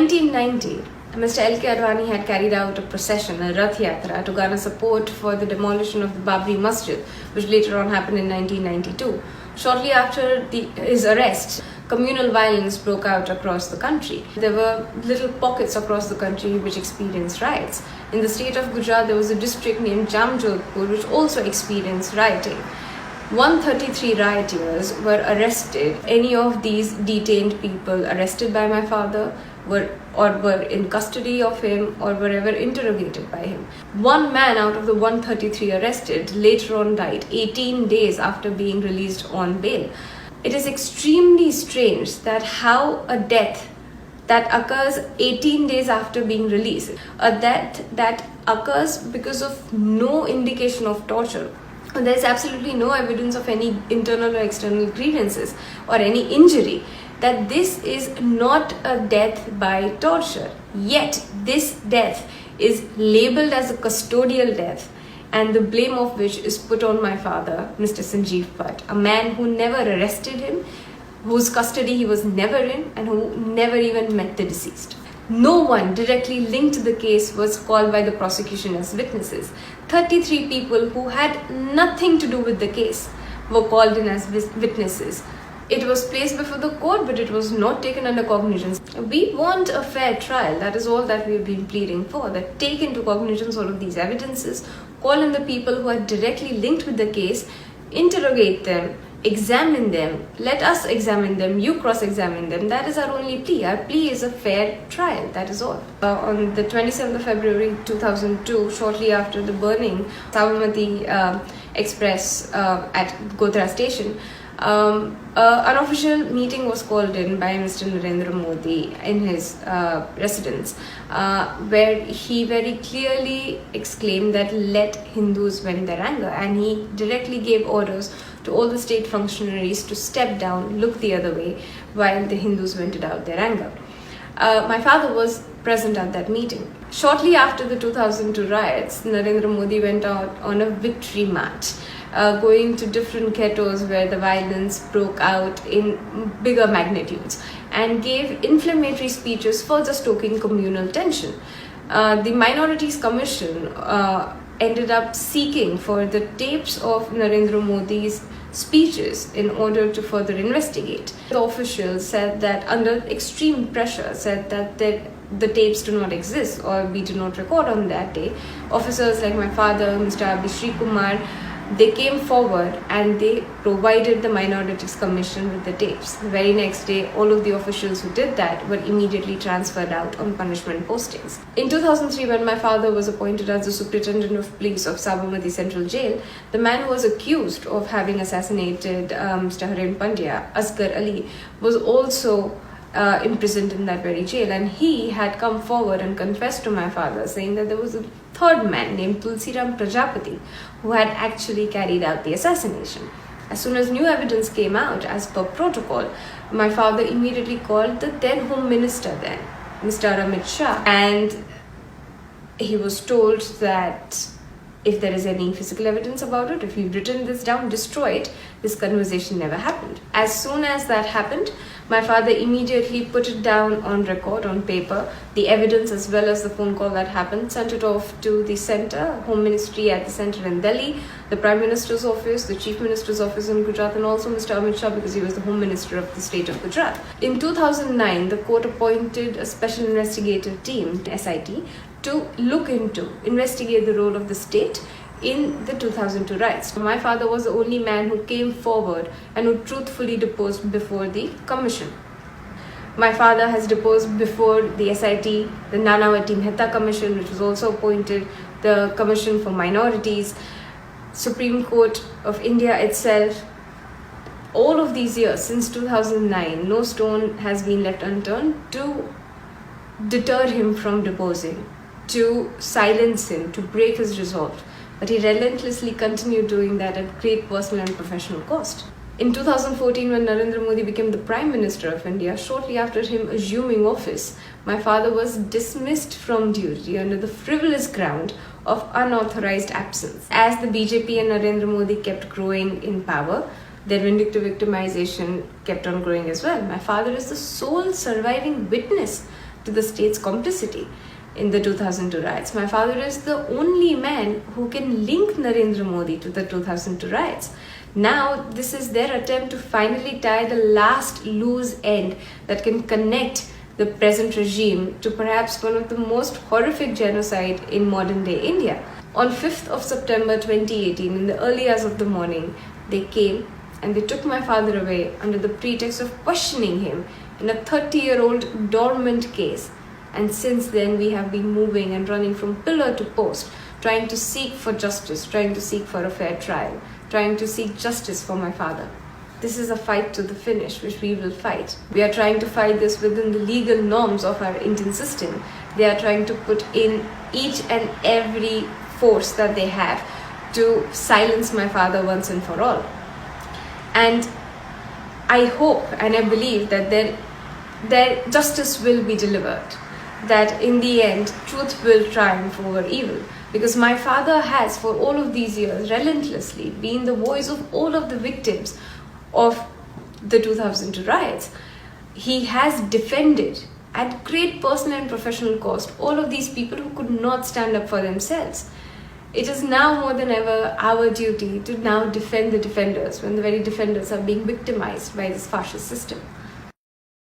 1990, Mr. L.K. Advani had carried out a procession, a Rath Yatra, to garner support for the demolition of the Babri Masjid, which later on happened in 1992. Shortly after his arrest, communal violence broke out across the country. There were little pockets across the country which experienced riots. In the state of Gujarat, there was a district named Jamjodhpur which also experienced rioting. 133 rioters were arrested. Any of these detained people arrested by my father were in custody of him or were ever interrogated by him. One man out of the 133 arrested later on died 18 days after being released on bail. It is extremely strange that how a death that occurs 18 days after being released, a death that occurs because of no indication of torture. There is absolutely no evidence of any internal or external grievances or any injury, that this is not a death by torture. Yet this death is labeled as a custodial death, and the blame of which is put on my father, Mr. Sanjeev Bhatt, a man who never arrested him, whose custody he was never in, and who never even met the deceased. No one directly linked to the case was called by the prosecution as witnesses. 33 people who had nothing to do with the case were called in as witnesses. It was placed before the court, but it was not taken under cognizance. We want a fair trial. That is all that we have been pleading for. That take into cognizance all of these evidences, call in the people who are directly linked with the case, interrogate them, examine them, let us examine them, you cross-examine them. That is our only plea. Our plea is a fair trial, that is all. On the 27th of February 2002, shortly after the burning Sabarmati Express at Godhra station, an unofficial meeting was called in by Mr. Narendra Modi in his residence, where he very clearly exclaimed that let Hindus vent their anger, and he directly gave orders to all the state functionaries to step down, look the other way, while the Hindus vented out their anger. My father was present at that meeting. Shortly after the 2002 riots, Narendra Modi went out on a victory march, going to different ghettos where the violence broke out in bigger magnitudes, and gave inflammatory speeches further stoking communal tension. The Minorities Commission ended up seeking for the tapes of Narendra Modi's speeches in order to further investigate. The officials said that under extreme pressure, said that the tapes do not exist or we do not record on that day. Officers like my father, Mr. Abhishek Kumar, they came forward and they provided the Minorities Commission with the tapes. The very next day, all of the officials who did that were immediately transferred out on punishment postings. In 2003, when my father was appointed as the Superintendent of Police of Sabarmati Central Jail, the man who was accused of having assassinated Mr. Haren Pandya, Asghar Ali, was also imprisoned in that very jail, and he had come forward and confessed to my father, saying that there was a third man named Tulsiram Prajapati who had actually carried out the assassination. As soon as new evidence came out, as per protocol, my father immediately called the then Home Minister then, Mr. Amit Shah, and he was told that if there is any physical evidence about it, if you've written this down, destroy it. This conversation never happened. As soon as that happened, my father immediately put it down on record, on paper, the evidence as well as the phone call that happened, sent it off to the center, Home Ministry at the center in Delhi, the Prime Minister's office, the Chief Minister's office in Gujarat, and also Mr. Amit Shah, because he was the Home Minister of the state of Gujarat. In 2009, the court appointed a special investigative team, SIT, to investigate the role of the state in the 2002 riots. My father was the only man who came forward and who truthfully deposed before the commission. My father has deposed before the SIT, the Nanavati Mehta Commission, which was also appointed, the Commission for Minorities, Supreme Court of India itself. All of these years, since 2009, no stone has been left unturned to deter him from deposing, to silence him, to break his resolve. But he relentlessly continued doing that at great personal and professional cost. In 2014, when Narendra Modi became the Prime Minister of India, shortly after him assuming office, my father was dismissed from duty under the frivolous ground of unauthorized absence. As the BJP and Narendra Modi kept growing in power, their vindictive victimization kept on growing as well. My father is the sole surviving witness to the state's complicity in the 2002 riots. My father is the only man who can link Narendra Modi to the 2002 riots. Now, this is their attempt to finally tie the last loose end that can connect the present regime to perhaps one of the most horrific genocide in modern day India. On 5th of September 2018, in the early hours of the morning, they came and they took my father away under the pretext of questioning him in a 30-year-old dormant case. And since then, we have been moving and running from pillar to post, trying to seek for justice, trying to seek for a fair trial, trying to seek justice for my father. This is a fight to the finish, which we will fight. We are trying to fight this within the legal norms of our Indian system. They are trying to put in each and every force that they have to silence my father once and for all. And I hope and I believe that their justice will be delivered, that in the end, truth will triumph over evil. Because my father has, for all of these years, relentlessly been the voice of all of the victims of the 2002 riots. He has defended at great personal and professional cost all of these people who could not stand up for themselves. It is now more than ever our duty to now defend the defenders when the very defenders are being victimized by this fascist system.